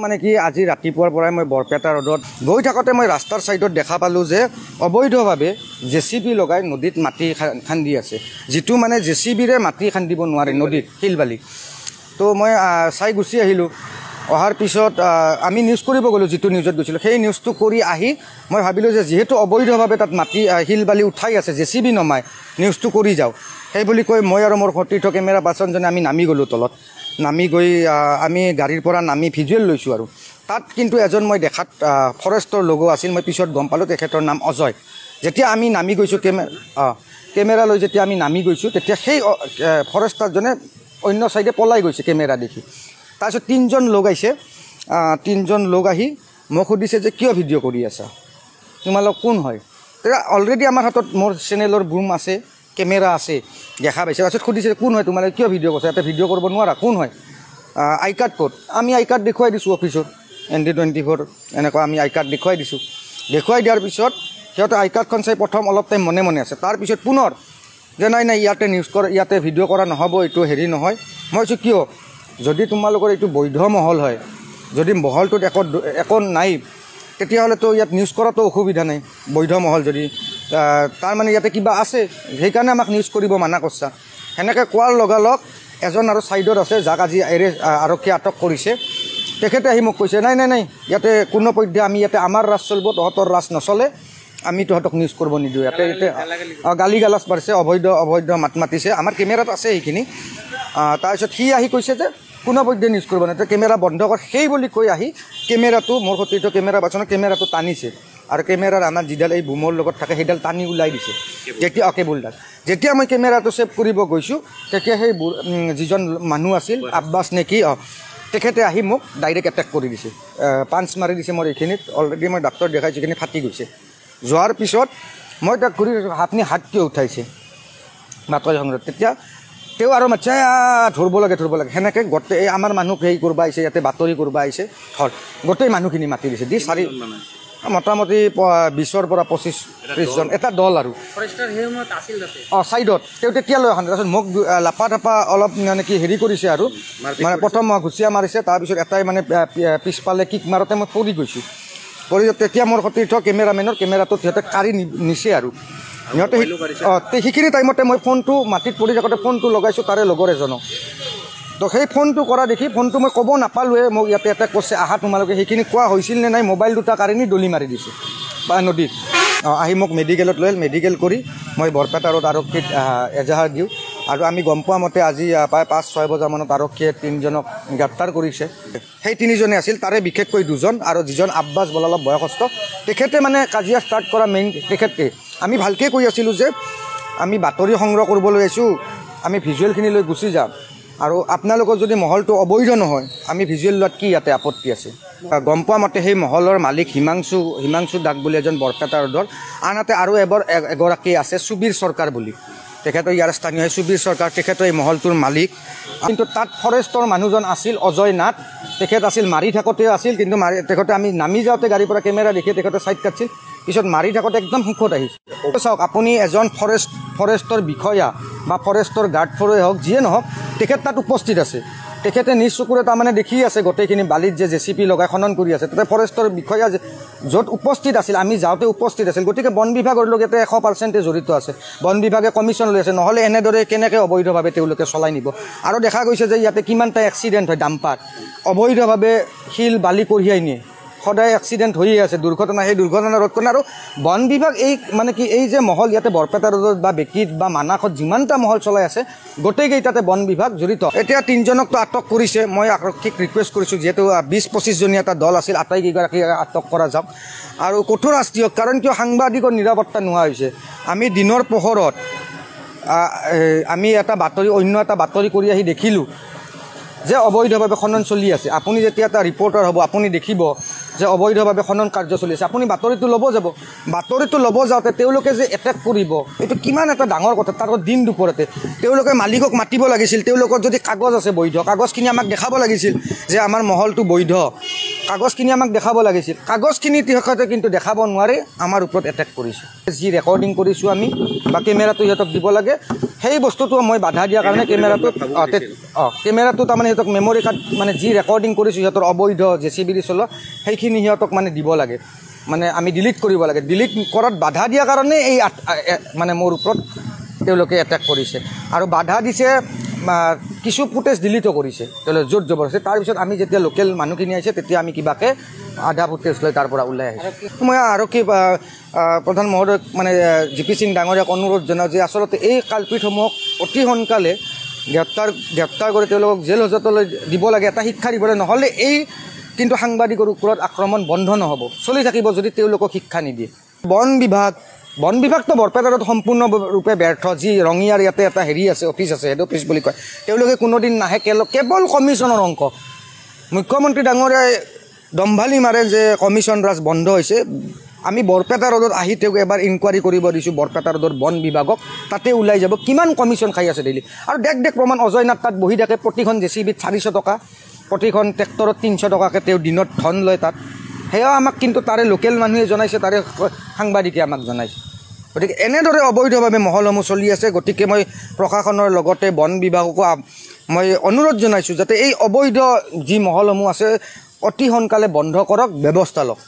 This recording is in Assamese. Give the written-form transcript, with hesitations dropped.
মানে কি আজি ৰাতিপুৱাৰ পৰাই মই বৰপেটা ৰোডত গৈ থাকোঁতে মই ৰাস্তাৰ সাইডত দেখা পালোঁ যে অবৈধভাৱে জেচিবি লগাই নদীত মাটি খান্দি আছে, যিটো মানে জেচিবিৰে মাটি খান্দিব নোৱাৰে নদীত শিলবালি। তো মই চাই গুচি আহিলোঁ। অহাৰ পিছত আমি নিউজ কৰিব গ'লোঁ, যিটো নিউজত গৈছিলোঁ সেই নিউজটো কৰি আহি মই ভাবিলোঁ যে যিহেতু অবৈধভাৱে তাত মাটি শিলবালি উঠাই আছে, জেচিবি নমাই নিউজটো কৰি যাওঁ। সেই বুলি কৈ মই আৰু মোৰ সতীৰ্থ কেমেৰা পাৰ্চনজনে আমি নামি গ'লোঁ তলত। নামি গৈ আমি গাড়ীৰ পৰা নামি ভিজুৱেল লৈছোঁ আৰু তাত কিন্তু এজন মই দেখাত ফৰেষ্টৰ লগো আছিল। মই পিছত গম পালোঁ তেখেতৰ নাম অজয়। যেতিয়া আমি নামি গৈছোঁ কেমেৰা লৈ যেতিয়া আমি নামি গৈছোঁ তেতিয়া সেই ফৰেষ্টাৰজনে অন্য ছাইডে পলাই গৈছে কেমেৰা দেখি। তাৰপিছত তিনিজন লোক আহিছে, তিনিজন লোক আহি মোক সুধিছে যে কিয় ভিডিঅ' কৰি আছা, তোমালোক কোন হয়? তেতিয়া অলৰেডি আমাৰ হাতত মোৰ চেনেলৰ বুম আছে, কেমেৰা আছে, দেখা পাইছে। তাৰপিছত সুধিছে কোন হয় তোমালোকে, কিয় ভিডিঅ' কৰিছা, ইয়াতে ভিডিঅ' কৰিব নোৱাৰা, কোন হয়, আই কাৰ্ড ক'ত? আমি আই কাৰ্ড দেখুৱাই দিছোঁ অফিচত, ND24 এনেকুৱা আমি আই কাৰ্ড দেখুৱাই দিছোঁ। দেখুৱাই দিয়াৰ পিছত সিহঁতে আই কাৰ্ডখন চাই প্ৰথম অলপ টাইম মনে মনে আছে, তাৰপিছত পুনৰ যে নাই নাই ইয়াতে নিউজ কৰা, ইয়াতে ভিডিঅ' কৰা নহ'ব, এইটো হেৰি নহয়। মই কৈছোঁ কিয়? যদি তোমালোকৰ এইটো বৈধ মহল হয়, যদি মহলটোত একো নাই তেতিয়াহ'লেতো ইয়াত নিউজ কৰাটো অসুবিধা নাই। বৈধ মহল যদি তাৰমানে ইয়াতে কিবা আছে, সেইকাৰণে আমাক নিউজ কৰিব মানা কৰিছা। সেনেকৈ কোৱাৰ লগালগ এজন আৰু ছাইডত আছে, যাক আজি আৰক্ষীয়ে আটক কৰিছে, তেখেতে আহি মোক কৈছে নাই নাই নাই ইয়াতে কোনো পধ্যে আমি ইয়াতে আমাৰ ৰাজ চলিব, তহঁতৰ ৰাজ নচলে, আমি তহঁতক নিউজ কৰিব নিদিওঁ। ইয়াতে গালি গালাজ পাৰিছে, অবৈধ মাত মাতিছে, আমাৰ কেমেৰাত আছে সেইখিনি। তাৰপিছত সি আহি কৈছে যে কোনো পধ্যে নিউজ কৰিব নাই, কেমেৰা বন্ধ কৰ, সেই বুলি কৈ আহি কেমেৰাটো মোৰ সতীৰ্থ কেমেৰা পাৰ্চনৰ কেমেৰাটো টানিছে আৰু কেমেৰাৰ আমাৰ যিডাল এই বুমৰ লগত থাকে সেইডাল টানি ওলাই দিছে। যেতিয়া কেবুলডাল যেতিয়া মই কেমেৰাটো ছেভ কৰিব গৈছোঁ তেতিয়া সেই যিজন মানুহ আছিল আব্বাছ নে কি, তেখেতে আহি মোক ডাইৰেক্ট এটেক কৰি দিছে, পাঞ্চ মাৰি দিছে মোৰ এইখিনিত। অলৰেডি মই ডাক্তৰ দেখাইছোঁ, এইখিনি ফাটি গৈছে। যোৱাৰ পিছত মই তাক ঘূৰি আপুনি হাত কিয় উঠাইছে বাতৰি সংগ্ৰহ, তেতিয়া তেওঁ আৰু মাতছে ধৰিব লাগে সেনেকৈ গোটেই আমাৰ মানুহক হেৰি কৰিব আহিছে, ইয়াতে বাতৰি কৰিব আহিছে, গোটেই মানুহখিনি মাতি দিছে দি মোটামুটি 20ৰ পৰা 25-30জন এটা দল আৰু ছাইডত তেওঁ তেতিয়া লৈ অহা। তাৰপিছত মোক লাপা টাপা অলপ মানে কি হেৰি কৰিছে আৰু মানে প্ৰথম ঘুচিয়া মাৰিছে, তাৰপিছত এটাই মানে পিছফালে কিক মাৰোঁতে মই পৰি গৈছোঁ। তেতিয়া মোৰ সতীৰ্থ কেমেৰামেনৰ কেমেৰাটোত সিহঁতে কাঢ়ি নিছে আৰু সিহঁতে সেইখিনি টাইমতে মই ফোনটো মাটিত পৰি থাকোঁতে ফোনটো লগাইছোঁ তাৰে লগৰ এজনক। তো সেই ফোনটো কৰা দেখি ফোনটো মই ক'ব নাপালোঁৱে, মোক ইয়াতে এটেক কৰিছে আহা তোমালোকে, সেইখিনি কোৱা হৈছিল নে নাই, মোবাইল দুটা কাঢ়ি নি দলি মাৰি দিছে বা নদীত। আহি মোক মেডিকেলত লৈ মেডিকেল কৰি মই বৰপেটা ৰোড আৰক্ষীত এজাহাৰ দিওঁ। আৰু আমি গম পোৱা মতে আজি প্ৰায় 5-6 বজামানত আৰক্ষীয়ে 3জনক গ্ৰেপ্তাৰ কৰিছে। সেই 3জনে আছিল, তাৰে বিশেষকৈ 2জন আৰু যিজন আব্বাছ বোলা অলপ বয়সস্থ, তেখেতে মানে কাজিয়া ষ্টাৰ্ট কৰা মেইন তেখেতে। আমি ভালকৈ কৈ আছিলোঁ যে আমি বাতৰি সংগ্ৰহ কৰিবলৈ আহিছোঁ, আমি ভিজুৱেলখিনি লৈ গুচি যাম, আৰু আপোনালোকৰ যদি মহলটো অবৈধ নহয় আমি ভিজুৱেল লোৱাত কি ইয়াতে আপত্তি আছে। গম পোৱা মতে সেই মহলৰ মালিক হিমাংশু দাস বুলি এজন বৰপেটা ৰোডৰ, আনহাতে আৰু এগৰাকী আছে সুবীৰ চৰকাৰ বুলি, তেখেতৰ ইয়াৰ স্থানীয় সুবীৰ চৰকাৰ, তেখেতৰ এই মহলটোৰ মালিক। কিন্তু তাত ফৰেষ্টৰ মানুহজন আছিল অজয় নাথ, তেখেত আছিল মাৰি থাকোঁতে আছিল, কিন্তু তেখেতে আমি নামি যাওঁতে গাড়ীৰ পৰা কেমেৰা দেখি তেখেতে ছাইড কাটছিল, পিছত মাৰি থাকোঁতে একদম সুখত আহিছে। চাওক আপুনি এজন ফৰেষ্টৰ বিষয়া বা ফৰেষ্টৰ গাৰ্ড ফৰে হওক যিয়ে নহওক, তেখেত তাত উপস্থিত আছে, তেখেতে নিজ চকুৰে তাৰমানে দেখি আছে গোটেইখিনি বালিত যে জেচিপি লগাই খনন কৰি আছে, তাতে ফৰেষ্টৰ বিষয়া য'ত উপস্থিত আছিল, আমি যাওঁতে উপস্থিত আছিল। গতিকে বন বিভাগৰ লগত ইয়াতে 100% জড়িত আছে, বন বিভাগে কমিশ্যন লৈ আছে, নহ'লে এনেদৰে কেনেকৈ অবৈধভাৱে তেওঁলোকে চলাই নিব। আৰু দেখা গৈছে যে ইয়াতে কিমানটা এক্সিডেণ্ট হয়, ডাম্পাৰ অবৈধভাৱে শিল বালি কঢ়িয়াই নিয়ে, সদায় এক্সিডেণ্ট হৈয়ে আছে, দুৰ্ঘটনা। সেই দুৰ্ঘটনা ৰোধ কৰে। আৰু বন বিভাগ এই মানে কি এই যে মহল ইয়াতে বৰপেটা ৰোডত বা বেকিত বা মানাসত যিমানটা মহল চলাই আছে গোটেইকেইটাতে বন বিভাগ জড়িত। এতিয়া 3জনকতো আটক কৰিছে, মই আৰক্ষীক ৰিকুৱেষ্ট কৰিছোঁ যিহেতু 20-25জনীয়া এটা দল আছিল, আটাইকেইগৰাকী আটক কৰা যাওক আৰু কঠোৰ শাস্তি হওক। কাৰণ কিয় সাংবাদিকৰ নিৰাপত্তা নোহোৱা হৈছে। আমি দিনৰ পোহৰত আমি অন্য এটা বাতৰি কৰি আহি দেখিলোঁ যে অবৈধভাৱে খনন চলি আছে। আপুনি যেতিয়া এটা ৰিপৰ্টাৰ হ'ব আপুনি দেখিব যে অবৈধভাৱে খনন কাৰ্য চলি আছে, আপুনি বাতৰিটো ল'ব যাব, বাতৰিটো ল'ব যাওঁতে তেওঁলোকে যে এটেক কৰিব, এইটো কিমান এটা ডাঙৰ কথা। তাৰ দিন দুপৰতে তেওঁলোকে মালিকক মাতিব লাগিছিল, তেওঁলোকৰ যদি কাগজ আছে বৈধ, কাগজখিনি আমাক দেখাব লাগিছিল যে আমাৰ মহলটো বৈধ। কাগজখিনি আমাক দেখাব লাগিছিল কাগজখিনি তেখেতে কিন্তু দেখাব নোৱাৰে আমাৰ ওপৰত এটেক কৰিছে যি ৰেকৰ্ডিং কৰিছোঁ আমি বা কেমেৰাটো সিহঁতক দিব লাগে সেই বস্তুটো মই বাধা দিয়াৰ কাৰণে কেমেৰাটো তাৰমানে সিহঁতক মেমৰি কাৰ্ড মানে যি ৰেকৰ্ডিং কৰিছোঁ সিহঁতৰ অবৈধ JCB চলোৱা সেইখিনি সিহঁতক মানে দিব লাগে মানে আমি ডিলিট কৰিব লাগে ডিলিট কৰাত বাধা দিয়াৰ কাৰণে এই মানে মোৰ ওপৰত তেওঁলোকে এটেক কৰিছে আৰু বাধা দিছে কিছু ফুটেজ ডিলিটো কৰিছে তেওঁলোকে জোৰ জবৰদস্তি তাৰপিছত আমি যেতিয়া লোকেল মানুহখিনি আহিছে তেতিয়া আমি কিবাকৈ আধা ফুটেজ লৈ তাৰ পৰা ওলাই আহিছোঁ মই আৰক্ষী প্ৰধান মহোদয়ক মানে GP সিং ডাঙৰীয়াক অনুৰোধ জনাওঁ যে আচলতে এই কালপিতসমূহক অতি সোনকালে গ্ৰেপ্তাৰ কৰি তেওঁলোকক জেল হাজতলৈ দিব লাগে এটা শিক্ষা দিব লাগে নহ'লে এই কিন্তু সাংবাদিকৰ ওপৰত আক্ৰমণ বন্ধ নহ'ব চলি থাকিব যদি তেওঁলোকক শিক্ষা নিদিয়ে বন বিভাগটো বৰপেটাত সম্পূৰ্ণৰূপে ব্যৰ্থ যি ৰঙিয়াৰ ইয়াতে এটা হেৰি আছে অফিচ আছে হেড অফিচ বুলি কয় তেওঁলোকে কোনোদিন নাহে কেৱল কমিশ্যনৰ অংক মুখ্যমন্ত্ৰী ডাঙৰীয়াই দম্ভালি মাৰে যে কমিশ্যন ৰাজ বন্ধ হৈছে আমি বৰপেটা ৰোডত আহি তেওঁক এবাৰ ইনকুৱাৰী কৰিব দিছোঁ বৰপেটা ৰোডৰ বন বিভাগক তাতে ওলাই যাব কিমান কমিশ্যন খাই আছে ডেইলি আৰু দেখ প্ৰমাণ অজয় নাথ তাত বহি থাকে প্ৰতিখন JCBত 400 টকা প্ৰতিখন ট্ৰেক্টৰত 300 টকাকৈ তেওঁ দিনত ধন লয় তাত সেয়াও আমাক কিন্তু তাৰে লোকেল মানুহে জনাইছে তাৰে সাংবাদিকে আমাক জনাইছে গতিকে এনেদৰে অবৈধভাৱে মহলসমূহ চলি আছে গতিকে মই প্ৰশাসনৰ লগতে বন বিভাগকো মই অনুৰোধ জনাইছোঁ যাতে এই অবৈধ যি মহলসমূহ আছে অতি সোনকালে বন্ধ কৰক ব্যৱস্থা লওক